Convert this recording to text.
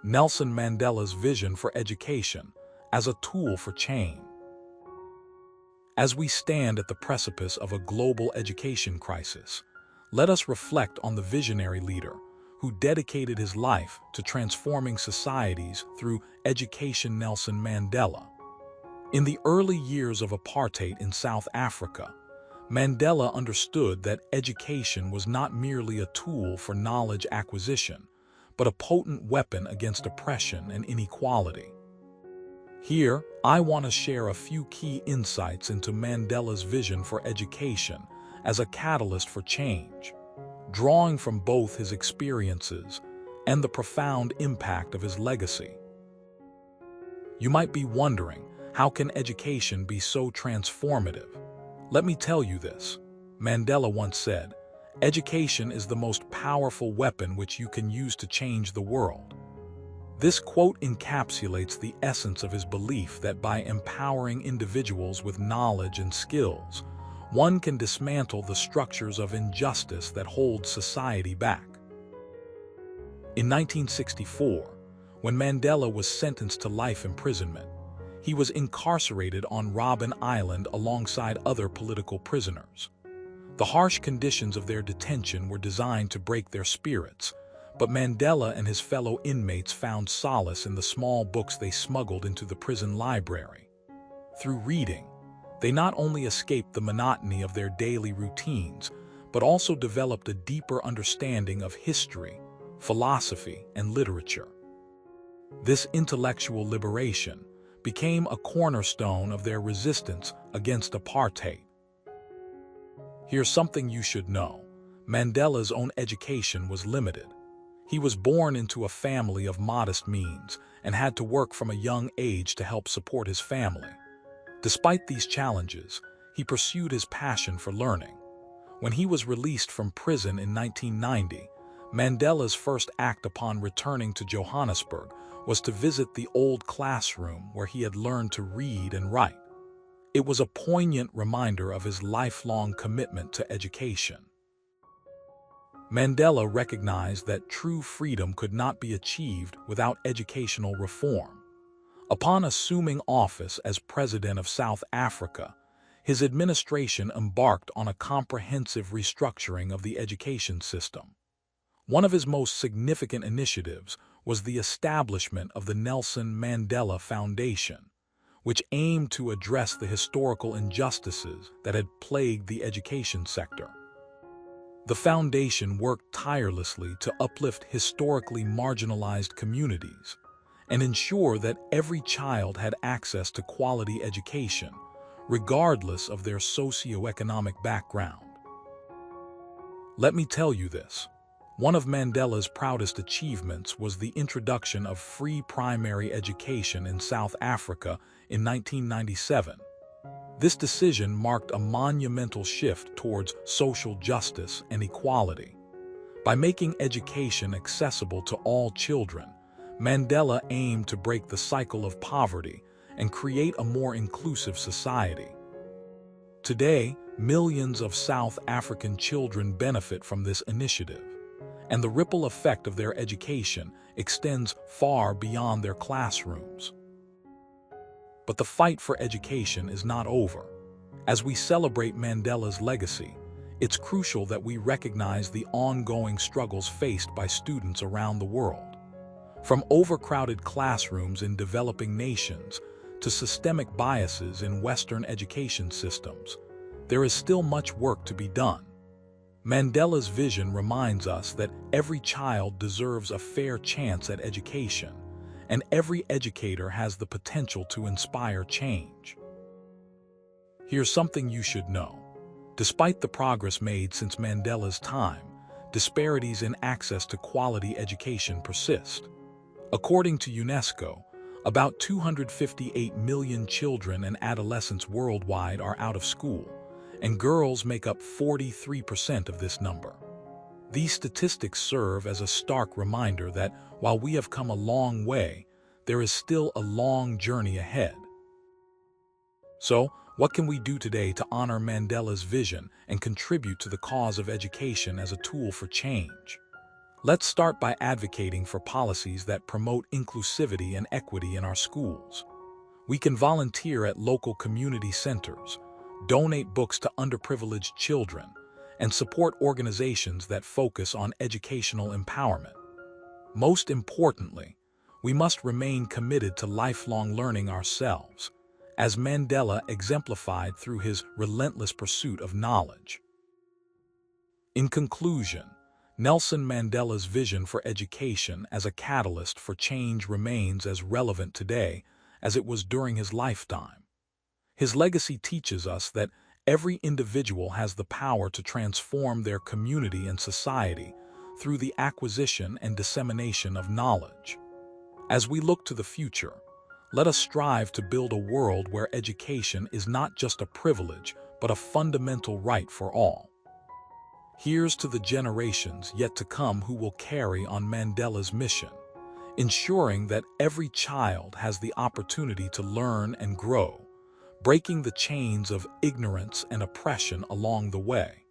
Nelson Mandela's vision for education as a tool for change. As we stand at the precipice of a global education crisis, let us reflect on the visionary leader who dedicated his life to transforming societies through education. Nelson Mandela. In the early years of apartheid in South Africa, Mandela understood that education was not merely a tool for knowledge acquisition, but a potent weapon against oppression and inequality. Here, I want to share a few key insights into Mandela's vision for education as a catalyst for change, drawing from both his experiences and the profound impact of his legacy. You might be wondering, how can education be so transformative? Let me tell you this. Mandela once said, "Education is the most powerful weapon which you can use to change the world." This quote encapsulates the essence of his belief that by empowering individuals with knowledge and skills, one can dismantle the structures of injustice that hold society back. In 1964, when Mandela was sentenced to life imprisonment, he was incarcerated on Robben Island alongside other political prisoners. The harsh conditions of their detention were designed to break their spirits, but Mandela and his fellow inmates found solace in the small books they smuggled into the prison library. Through reading, they not only escaped the monotony of their daily routines, but also developed a deeper understanding of history, philosophy, and literature. This intellectual liberation became a cornerstone of their resistance against apartheid. Here's something you should know. Mandela's own education was limited. He was born into a family of modest means and had to work from a young age to help support his family. Despite these challenges, he pursued his passion for learning. When he was released from prison in 1990, Mandela's first act upon returning to Johannesburg was to visit the old classroom where he had learned to read and write. It was a poignant reminder of his lifelong commitment to education. Mandela recognized that true freedom could not be achieved without educational reform. Upon assuming office as President of South Africa, his administration embarked on a comprehensive restructuring of the education system. One of his most significant initiatives was the establishment of the Nelson Mandela Foundation, which aimed to address the historical injustices that had plagued the education sector. The foundation worked tirelessly to uplift historically marginalized communities and ensure that every child had access to quality education, regardless of their socioeconomic background. Let me tell you this. One of Mandela's proudest achievements was the introduction of free primary education in South Africa in 1997. This decision marked a monumental shift towards social justice and equality. By making education accessible to all children, Mandela aimed to break the cycle of poverty and create a more inclusive society. Today, millions of South African children benefit from this initiative, and the ripple effect of their education extends far beyond their classrooms. But the fight for education is not over. As we celebrate Mandela's legacy, it's crucial that we recognize the ongoing struggles faced by students around the world. From overcrowded classrooms in developing nations to systemic biases in Western education systems, there is still much work to be done. Mandela's vision reminds us that every child deserves a fair chance at education, and every educator has the potential to inspire change. Here's something you should know. Despite the progress made since Mandela's time, disparities in access to quality education persist. According to UNESCO, about 258 million children and adolescents worldwide are out of school, and girls make up 43% of this number. These statistics serve as a stark reminder that while we have come a long way, there is still a long journey ahead. So, what can we do today to honor Mandela's vision and contribute to the cause of education as a tool for change? Let's start by advocating for policies that promote inclusivity and equity in our schools. We can volunteer at local community centers, donate books to underprivileged children, and support organizations that focus on educational empowerment. Most importantly, we must remain committed to lifelong learning ourselves, as Mandela exemplified through his relentless pursuit of knowledge. In conclusion, Nelson Mandela's vision for education as a catalyst for change remains as relevant today as it was during his lifetime. His legacy teaches us that every individual has the power to transform their community and society through the acquisition and dissemination of knowledge. As we look to the future, let us strive to build a world where education is not just a privilege, but a fundamental right for all. Here's to the generations yet to come who will carry on Mandela's mission, ensuring that every child has the opportunity to learn and grow, breaking the chains of ignorance and oppression along the way.